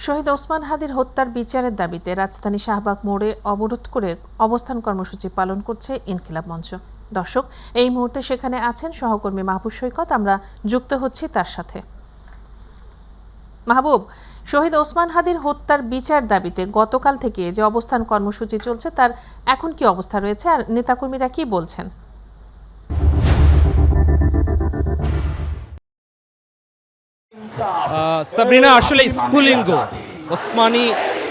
শহীদ ওসমান হাদির হত্যার বিচারের দাবিতে রাজধানী শাহবাগ মোড়ে অবরোধ করে অবস্থান কর্মসূচি পালন করছে ইনকিলাব মঞ্চ। দর্শক, এই মুহূর্তে সেখানে আছেন সহকর্মী মাহবুব সৈকত। আমরা যুক্ত হচ্ছি তার সাথে। মাহবুব, শহীদ ওসমান হাদির হত্যার বিচার দাবিতে গতকাল থেকে যে অবস্থান কর্মসূচি চলছে তার এখন কি অবস্থা রয়েছে আর নেতাকর্মীরা কি বলছেন? সাবরিনা, আসলে স্ফুলিঙ্গ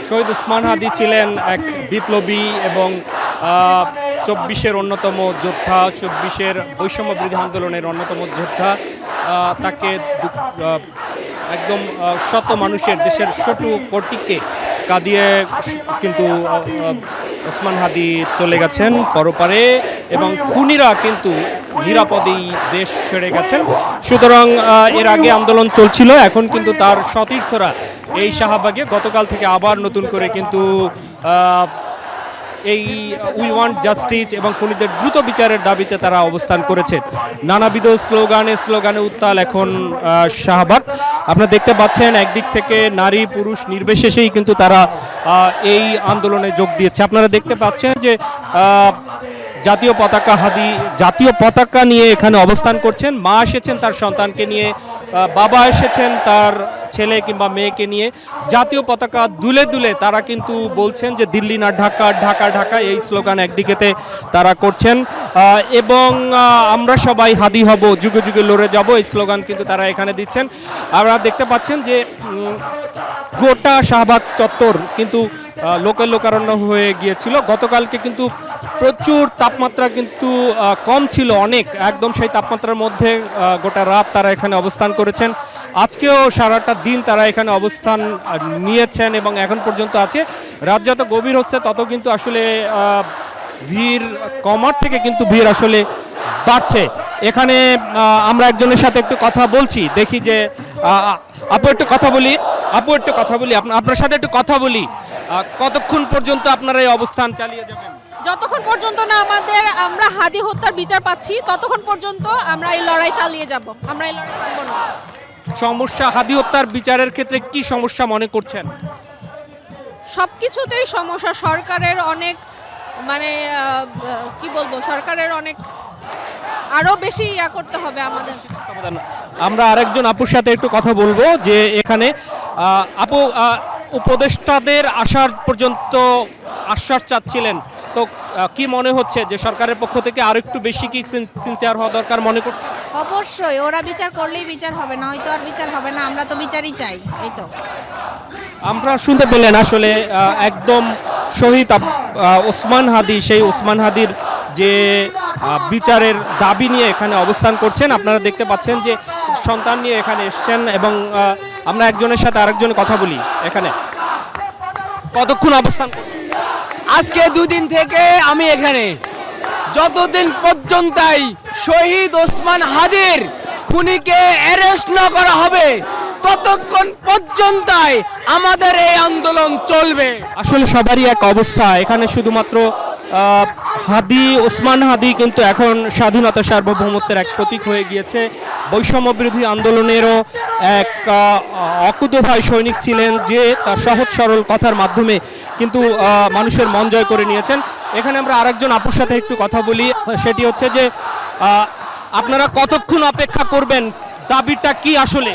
শহীদ ওসমান হাদি ছিলেন এক বিপ্লবী এবং 24-এর অন্যতম যোদ্ধা, 24-এর বৈষম্য বিরোধী আন্দোলনের অন্যতম যোদ্ধা। তাকে একদম শত মানুষের, দেশের শতু কোটিকে কাঁদিয়ে কিন্তু ওসমান হাদি চলে গেছেন পরপারে এবং খুনিরা কিন্তু নিরাপদেই দেশ ছেড়ে গেছেন। সুতরাং এর আগে আন্দোলন চলছিল, এখন কিন্তু তার সতীর্থরা এই শাহবাগে গতকাল থেকে আবার নতুন করে কিন্তু এই উই ওয়ান্ট জাস্টিস এবং খুনিদের দ্রুত বিচারের দাবিতে তারা অবস্থান করেছে। নানাবিধ স্লোগানে উত্তাল এখন শাহবাগ। আপনারা দেখতে পাচ্ছেন একদিক থেকে নারী পুরুষ নির্বিশেষেই কিন্তু তারা এই আন্দোলনে যোগ দিয়েছে। আপনারা দেখতে পাচ্ছেন যে জাতীয় পতাকা নিয়ে এখানে অবস্থান করছেন। মা এসেছেন তার সন্তানকে নিয়ে, বাবা এসেছেন তার ছেলে কিংবা মেয়েকে নিয়ে। জাতীয় পতাকা দুলে দুলে তারা কিন্তু বলছেন যে দিল্লি না ঢাকা, ঢাকা ঢাকা, এই স্লোগান একদিকেতে তারা করছেন এবং আমরা সবাই হাদি হব, যুগে যুগে লড়ে যাব, এই স্লোগান কিন্তু তারা এখানে দিচ্ছেন। আপনারা দেখতে পাচ্ছেন যে গোটা শাহবাগ চত্বর কিন্তু লোকারণ্য হয়ে গিয়েছিল। গতকালকে কিন্তু প্রচুর তাপমাত্রা কিন্তু কম ছিল, অনেক, একদম সেই তাপমাত্রার মধ্যে গোটা রাত তারা এখানে অবস্থান করেছেন। আজকেও সারাটা দিন তারা এখানে অবস্থান নিয়েছেন এবং এখন পর্যন্ত আছে। রাত যত গভীর হচ্ছে তত কিন্তু আসলে ভিড় কমার থেকে কিন্তু ভিড় আসলে বাড়ছে। এখানে আমরা একজনের সাথে একটু কথা বলছি, দেখি যে আপু একটু কথা বলি আপনার সাথে একটু কথা বলি। কতক্ষণ পর্যন্ত আপনারা এই অবস্থান চালিয়ে যাবেন? যতক্ষণ পর্যন্ত না আমরা হাদি হত্যার বিচার পাচ্ছি ততক্ষণ পর্যন্ত আমরা এই লড়াই চালিয়ে যাব। আমরা এই লড়াই থামব না। সমস্যা হাদি হত্যার বিচারের ক্ষেত্রে কি সমস্যা মনে করছেন? সবকিছুতেই সমস্যা। সরকারের অনেক কি বলবো, সরকারের অনেক আরো বেশি করতে হবে আমাদের। আমরা আরেকজন আপুর সাথে একটু কথা বলবো যে এখানে আপু উপদেষ্টাদের আসার পর্যন্ত আশ্বাস চাচ্ছিলেন, তো কি মনে হচ্ছে যে সরকারের পক্ষ থেকে আর একটু বেশি কি সিনসিয়ার হওয়া দরকার মনে করছে? অবশ্যই, ওরা বিচার করলেই বিচার হবে, না হয়তো আর বিচার হবে না। আমরা তো বিচারই চাই। এই তো আমরা শুনতে পেলেন আসলে একদম শহীদ ওসমান হাদি, সেই ওসমান হাদির যে বিচারের দাবি নিয়ে এখানে অবস্থান করছেন। আপনারা দেখতে পাচ্ছেন যে সন্তান নিয়ে এখানে এসছেন এবং আমরা একজনের সাথে আরেকজন কথা বলি। এখানে কতক্ষণ অবস্থান? আজকে দুদিন থেকে আমি এখানে, যতদিন পর্যন্ত শহীদ ওসমান হাদির খুনিকে অ্যারেস্ট না করা হবে ততক্ষণ পর্যন্ত আমাদের এই আন্দোলন চলবে। আসলে সবারই এক অবস্থা এখানে, শুধুমাত্র ওসমান হাদি কিন্তু এখন স্বাধীনতা সার্বভৌমত্বের এক প্রতীক হয়ে গিয়েছে। বৈষম্য বিরোধী আন্দোলনেরও এক অকুতোভয় সৈনিক ছিলেন, যে তার সহজ সরল কথার মাধ্যমে কিন্তু মানুষের মন জয় করে নিয়েছেন। এখানে আমরা আরেকজন আপুর সাথে একটু কথা বলি। সেটি হচ্ছে যে আপনারা কতক্ষণ অপেক্ষা করবেন? দাবিটা কি আসলে?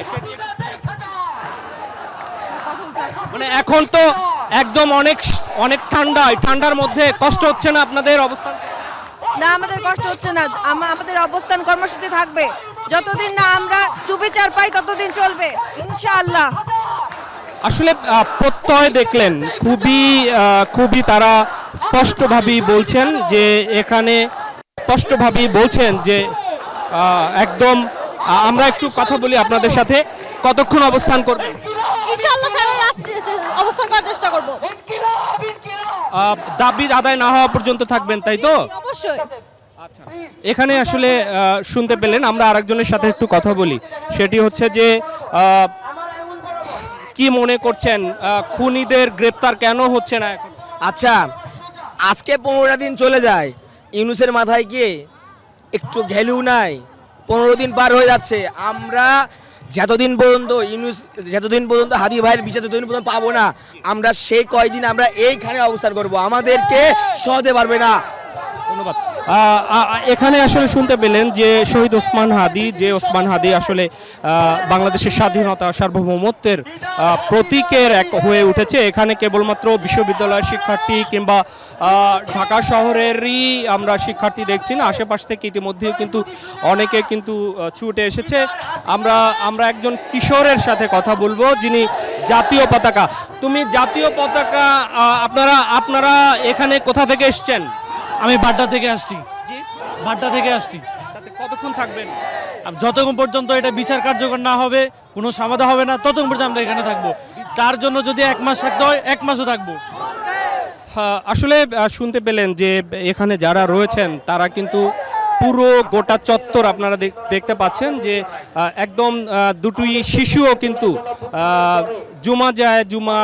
মানে এখন তো একদম অনেক ঠান্ডার মধ্যে কষ্ট হচ্ছে না আপনাদের অবস্থান? না, আমাদের কষ্ট হচ্ছে না। আমাদের অবস্থান কর্মসূচি থাকবে যতদিন না আমরা সুবিচার পাই, ততদিন চলবে ইনশাআল্লাহ। আসলে প্রত্যয় দেখলেন খুবই তারা স্পষ্টভাবেই বলছেন যে এখানে একদম। আমরা একটু কথা বলি আপনাদের সাথে। কতক্ষণ অবস্থান করবেন? ইনশাআল্লাহ সারা রাত অবস্থান করার চেষ্টা করব। দাবি আদায় না হওয়া পর্যন্ত থাকবেন, তাই তো? অবশ্যই। আচ্ছা, এখানে আসলে শুনতে পেলেন। আমরা আরেকজনের সাথে একটু কথা বলি। সেটি হচ্ছে যে কি মনে করছেন খুনিদের গ্রেপ্তার কেন হচ্ছে না এখন? আচ্ছা, আজকে 15টা দিন চলে যায়, ইউনূসের মাথায় গিয়ে একটু ঘ্যালু নাই। 15 দিন পার হয়ে যাচ্ছে, আমরা যতদিন পর্যন্ত হাদি ভাইয়ের বিচার যতদিন পর্যন্ত পাবো না, আমরা সেই কয়দিন আমরা এইখানে অবস্থান করব, আমাদেরকে সহতে পারবে না। ধন্যবাদ। এখানে আসলে শুনতে পেলেন যে শহীদ ওসমান হাদি আসলে বাংলাদেশের স্বাধীনতা সার্বভৌমত্বের প্রতীকের এক হয়ে উঠেছে। এখানে কেবলমাত্র বিশ্ববিদ্যালয়ের শিক্ষার্থী কিংবা ঢাকা শহরেরই আমরা শিক্ষার্থী দেখছি না, আশেপাশ থেকে ইতিমধ্যেই কিন্তু অনেকে কিন্তু ছুটে এসেছে। আমরা একজন কিশোরের সাথে কথা বলবো যিনি জাতীয় পতাকা, তুমি জাতীয় পতাকা আপনারা এখানে কোথা থেকে এসেছেন? আমি বাড্ডা থেকে আসছি। বাড্ডা থেকে আসছি। কতক্ষণ থাকবেন? যতক্ষণ পর্যন্ত এটা বিচার কার্যকর না হবে, কোনো সমাধান হবে না, ততক্ষণ পর্যন্ত আমরা এখানে থাকবো। তার জন্য যদি 1 মাস থাকতে হয় 1 মাসও থাকবো। আসলে শুনতে পেলেন যে এখানে যারা রয়েছেন তারা কিন্তু পুরো গোটা চত্বর আপনারা দেখতে পাচ্ছেন যে একদম দুটোই শিশুও কিন্তু জুমা যায় জুমা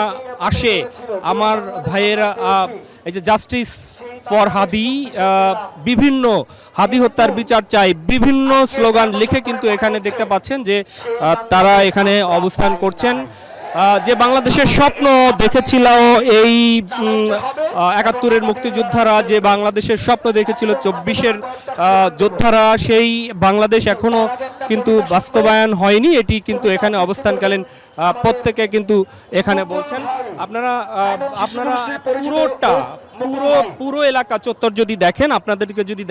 আসে। আমার ভাইয়েরা এই যে জাস্টিস ফর হাদি, বিভিন্ন হাদি হত্যার বিচার চাই, বিভিন্ন স্লোগান লিখে কিন্তু এখানে দেখতে পাচ্ছেন যে তারা এখানে অবস্থান করছেন। যে বাংলাদেশের স্বপ্ন দেখেছিল এই ৭১-এর মুক্তিযোদ্ধারা, যে বাংলাদেশের স্বপ্ন দেখেছিল ২৪-এর যোদ্ধারা, সেই বাংলাদেশ এখনো কিন্তু বাস্তবায়ন হয়নি। এটি কিন্তু এখানে অবস্থানকালীন প্রত্যেকে কিন্তু এখানে বলছেন। আপনারা পুরো এলাকা চত্বর যদি দেখেন, আপনাদেরকে যদি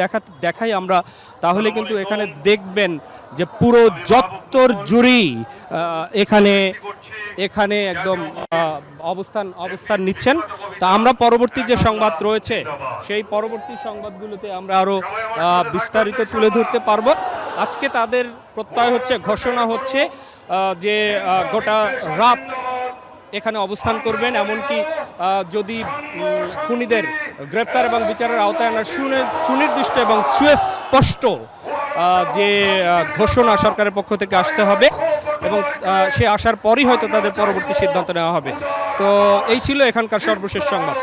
দেখাই আমরা, তাহলে কিন্তু এখানে দেখবেন যে পুরো চত্বর জুড়েই এখানে একদম অবস্থান নিচ্ছেন। তা আমরা পরবর্তী যে সংবাদ রয়েছে সেই পরবর্তী সংবাদগুলোতে আমরা আরো বিস্তারিত তুলে ধরতে পারবো। আজকে তাদের প্রত্যয় হচ্ছে, ঘোষণা হচ্ছে যে গোটা রাত এখানে অবস্থান করবেন, এমনকি যদি খুনিদের গ্রেপ্তার এবং বিচারের আওতায় আনার সুনির্দিষ্ট এবং সুস্পষ্ট যে ঘোষণা সরকারের পক্ষ থেকে আসতে হবে, এবং সে আসার পরই হয়তো তাদের পরবর্তী সিদ্ধান্ত নেওয়া হবে। তো এই ছিল এখানকার সর্বশেষ সংবাদ।